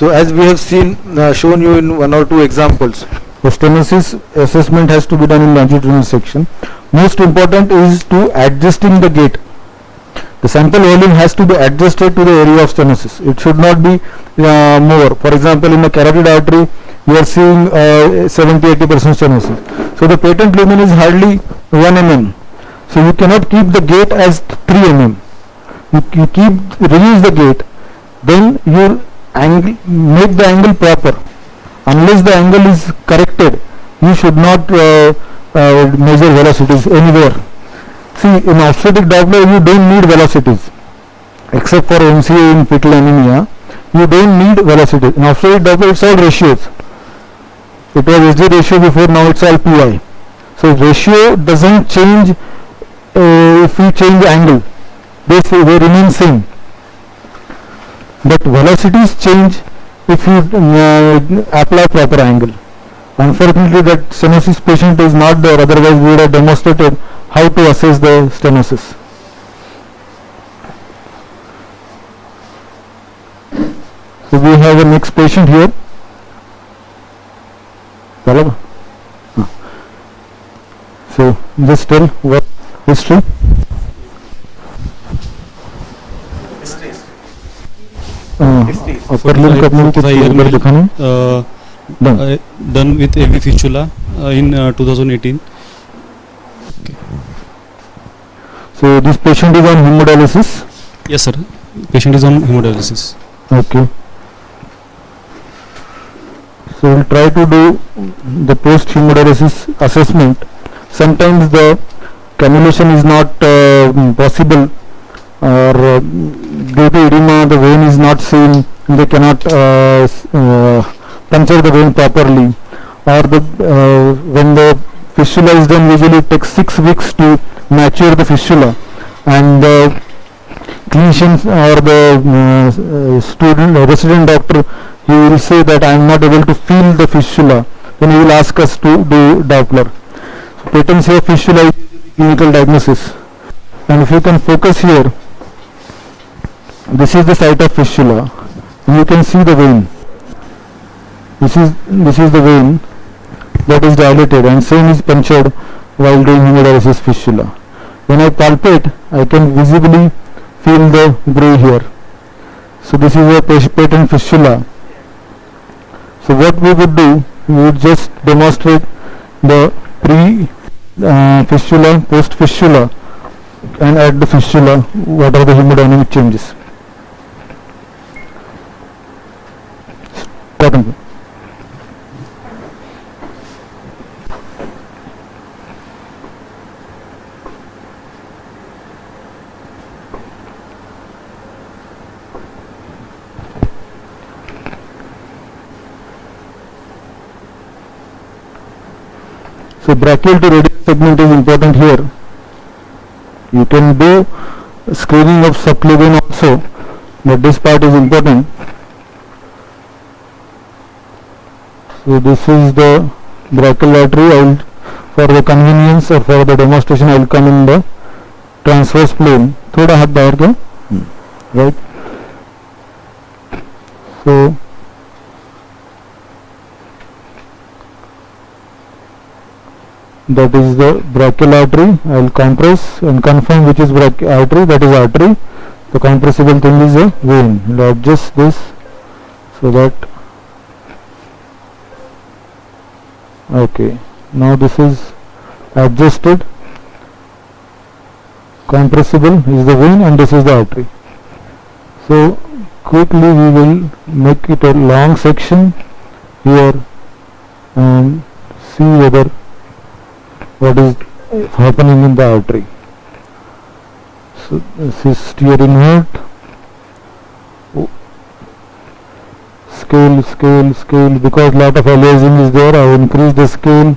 So as we have seen, shown you in one or two examples, the stenosis assessment has to be done in longitudinal section. Most important is to adjusting the gate. The sample volume has to be adjusted to the area of stenosis. It should not be more. For example, in a carotid artery, you are seeing 70-80% stenosis. So the patent lumen is hardly 1 mm. So you cannot keep the gate as 3 mm. You reduce the gate, then you make the angle proper. Unless the angle is corrected, you should not measure velocities anywhere. See, in obstetric Doppler you don't need velocities, except for MCA in fetal anemia. You don't need velocities. In obstetric Doppler it's all ratios. It was SD ratio before, now it's all PI. So ratio doesn't change if we change angle. They remain same. But velocities change if you apply proper angle. Unfortunately, that stenosis patient is not there, otherwise we would have demonstrated how to assess the stenosis. So we have a next patient here. So just tell what history. Upper limb done with AV fistula in 2018. Okay. So this patient is on hemodialysis? Yes sir, patient is on hemodialysis. Okay. So we'll try to do the post hemodialysis assessment. Sometimes the cannulation is not possible, or due to edema the vein is not seen, they cannot puncture the vein properly, or when the fistula is done, usually it takes 6 weeks to mature the fistula, and the clinicians or the resident doctor, he will say that I am not able to feel the fistula, then he will ask us to do Doppler. So patency of fistula is clinical diagnosis, and if you can focus here, this is the site of fistula, and you can see the vein. This is the vein that is dilated, and same is punctured while doing hemodialysis fistula. When I palpate, I can visibly feel the gray here. So this is a patent fistula. So what we would do, we would just demonstrate the pre-fistula, post-fistula, and at the fistula, what are the hemodynamic changes. So brachial to radial segment is important here. You can do screening of subclavian also, but this part is important. So this is the brachial artery. For the convenience or for the demonstration, I will come in the transverse plane. थोड़ा हाथ बाहर क्या? Right. So that is the brachial artery. I will compress and confirm which is brachial artery. That is artery. The compressible thing is a vein. I will adjust this so that. Okay. Now this is adjusted. Compressible is the vein and this is the artery. So quickly we will make it a long section here and see whether what is happening in the artery. So this is steering inward. Scale, because lot of aliasing is there, I will increase the scale.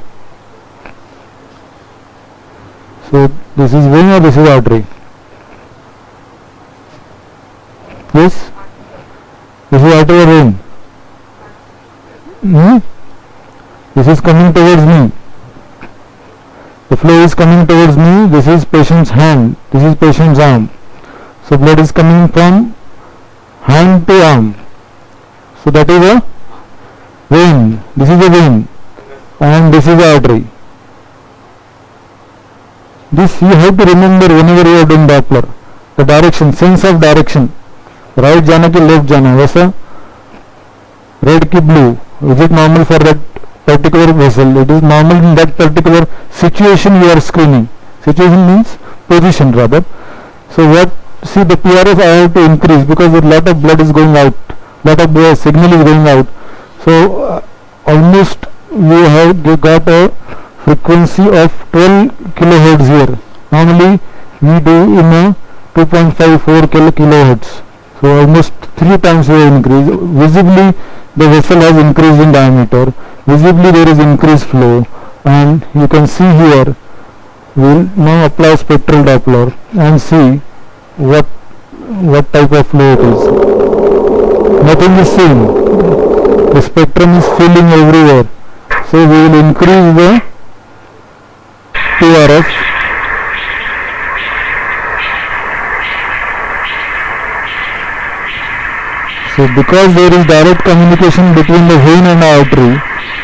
So this is vein or this is artery? Yes? This is artery or vein? This is coming towards me. The flow is coming towards me. This is patient's hand. This is patient's arm. So blood is coming from hand to arm. So that is a vein. This is a vein, and this is the artery. This you have to remember whenever you are doing Doppler. The direction, sense of direction. Right जाना कि left जाना, वैसा red की blue. Is it normal for that particular vessel? It is normal in that particular situation you are screening. Situation means position rather. So what? See, the PRF I have to increase because a lot of blood is going out, lot of signal is going out. So almost you have got a frequency of 12 kilohertz here. Normally we do in a 2.54 kilohertz. So almost 3 times we have increased. Visibly the vessel has increased in diameter. Visibly there is increased flow, and you can see here. We will now apply spectral Doppler and see what type of flow it is. Nothing is seen. The spectrum is filling everywhere. So we will increase the PRF. So because there is direct communication between the vein and artery,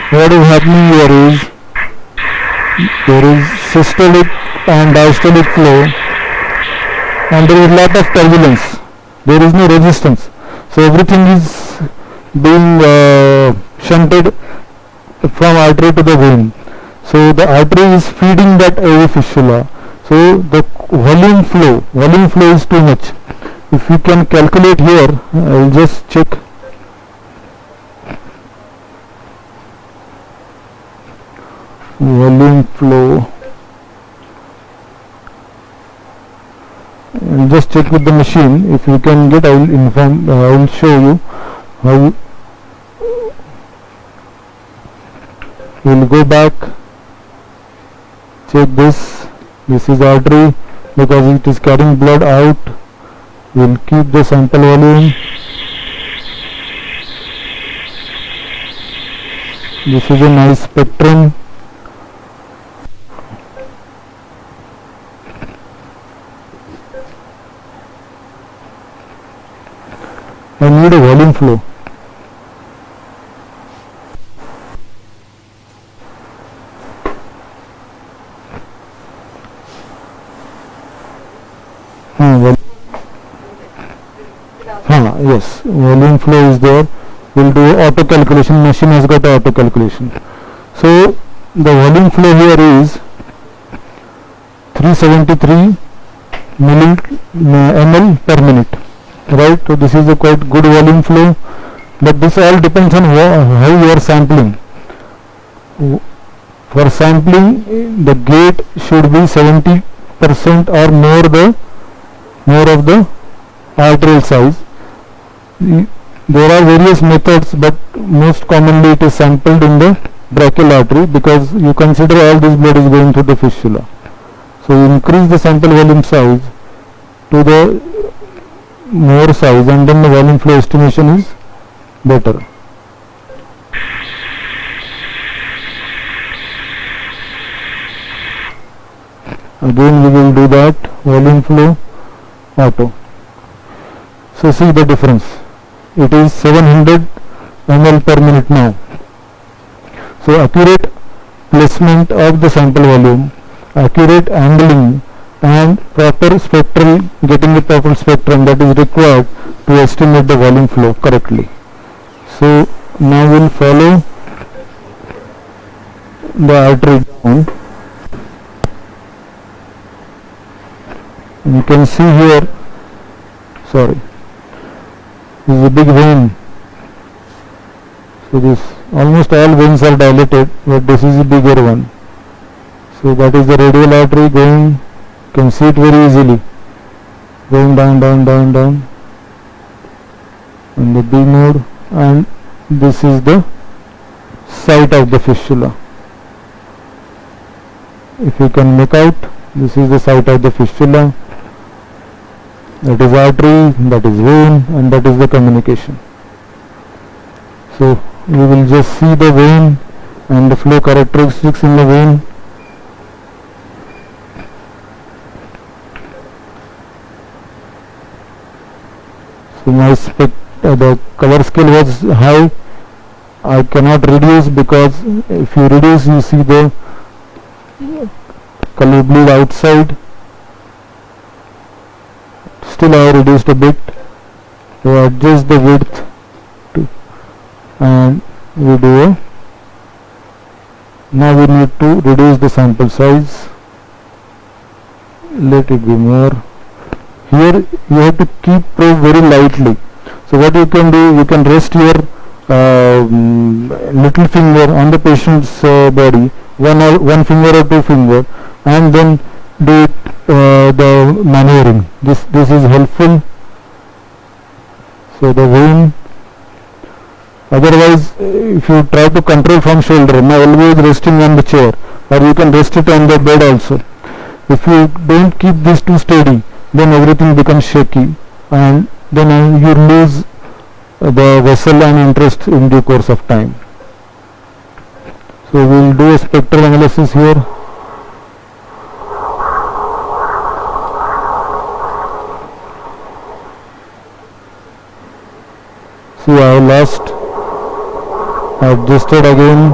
what is happening here is there is systolic and diastolic flow, and there is lot of turbulence. There is no resistance. So everything is being shunted from artery to the vein. So the artery is feeding that AV fistula. So the volume flow is too much. If you can calculate here, I will just check. Volume flow. I will just check with the machine. If you can get, I will inform. I will show you how. We will go back. Check this. This is artery because it is carrying blood out. We will keep the sample volume. This is a nice spectrum. I need a volume flow. Yes, volume flow is there. We'll do auto calculation. Machine has got auto calculation. So the volume flow here is 373 ml per minute. Right, so this is a quite good volume flow, but this all depends on how you are sampling. For sampling, the gate should be 70% or more of the arterial size. There are various methods, but most commonly it is sampled in the brachial artery because you consider all this blood is going through the fistula. So you increase the sample volume size to the more size, and then the volume flow estimation is better. Again we will do that volume flow auto. So see the difference. It is 700 ml per minute now. So accurate placement of the sample volume, accurate angling, and proper spectral, getting the proper spectrum that is required to estimate the volume flow correctly. So now we will follow the artery down. You can see here, sorry, this is a big vein. So this, almost all veins are dilated, but this is a bigger one. So that is the radial artery going, you can see it very easily, going down, in the B node, and this is the site of the fistula. If you can make out, this is the site of the fistula. That is artery, that is vein, and that is the communication. So we will just see the vein and the flow characteristics in the vein. So my the cover scale was high. I cannot reduce, because if you reduce, you see the color bleed outside. Still I have reduced a bit. So adjust the width to, and we do a, now we need to reduce the sample size. Let it be more. Here you have to keep probe very lightly. So what you can do, you can rest your little finger on the patient's body, one finger or two finger, and then do it, the maneuvering. This is helpful. So the vein. Otherwise, if you try to control from shoulder, my elbow is resting on the chair, or you can rest it on the bed also. If you don't keep these two steady, then everything becomes shaky, and then you lose the vessel and interest in due course of time. So we will do a spectral analysis here. See, I have lost, adjusted again.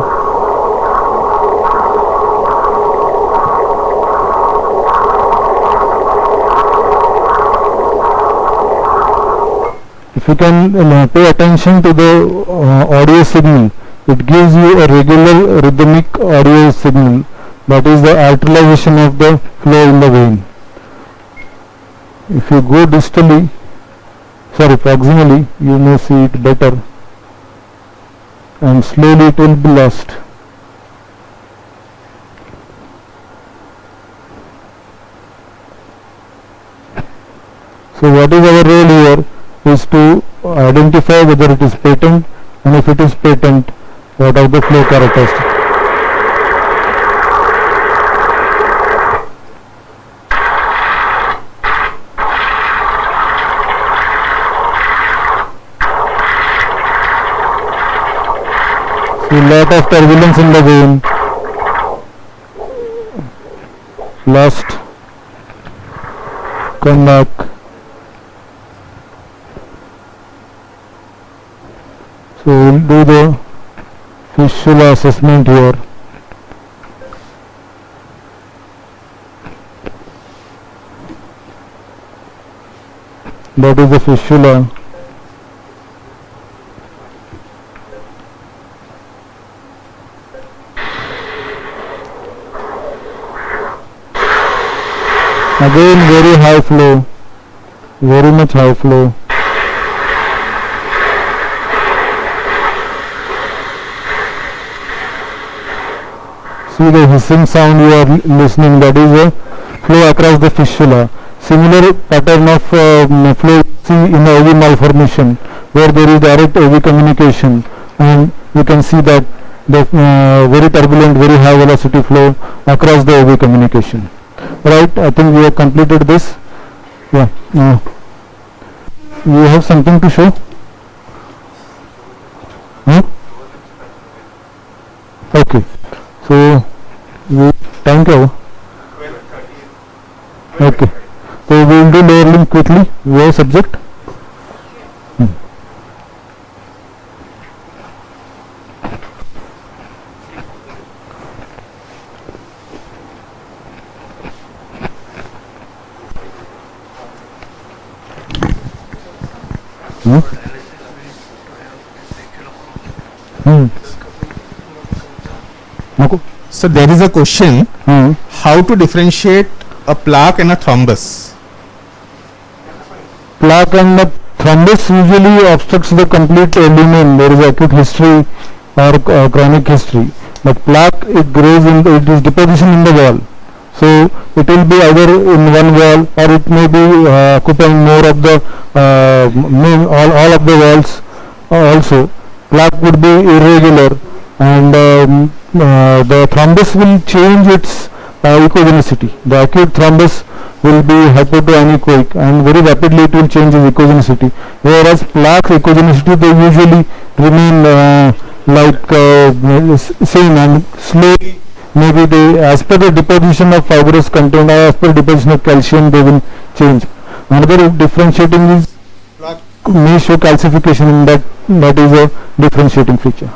If you can pay attention to the audio signal, it gives you a regular rhythmic audio signal. That is the arterialization of the flow in the vein. If you go distally, proximally, you may see it better, and slowly it will be lost. So what is our role here is to identify whether it is patent, and if it is patent, what are the flow characteristics. See, lot of turbulence in the vein, lost, come back. So we will do the fistula assessment here. That is the fistula. Again very high flow, very much high flow. See the hissing sound you are listening, that is a flow across the fistula. Similar pattern of flow see in the AV malformation, where there is direct AV communication, and you can see that the very turbulent, very high velocity flow across the AV communication. Right, I think we have completed this. Yeah, you have something to show? Okay. So, thank you. Okay. So, we will do lower limb quickly. We have subject. So there is a question, how to differentiate a plaque and a thrombus? Plaque and the thrombus usually obstructs the complete lumen. There is acute history or chronic history. But plaque, it grows in, it is deposition in the wall. So it will be either in one wall, or it may be occupying more of the all of the walls also. Plaque would be irregular, and the thrombus will change its echogenicity. The acute thrombus will be hypotoanechoic, and very rapidly it will change its echogenicity. Whereas plaque echogenicity, they usually remain same, and slowly, maybe they, as per the deposition of fibrous content or as per deposition of calcium, they will change. Another differentiating is may show calcification in that is a differentiating feature.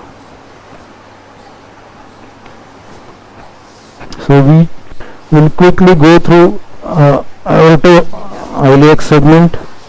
So we will quickly go through aortoiliac segment.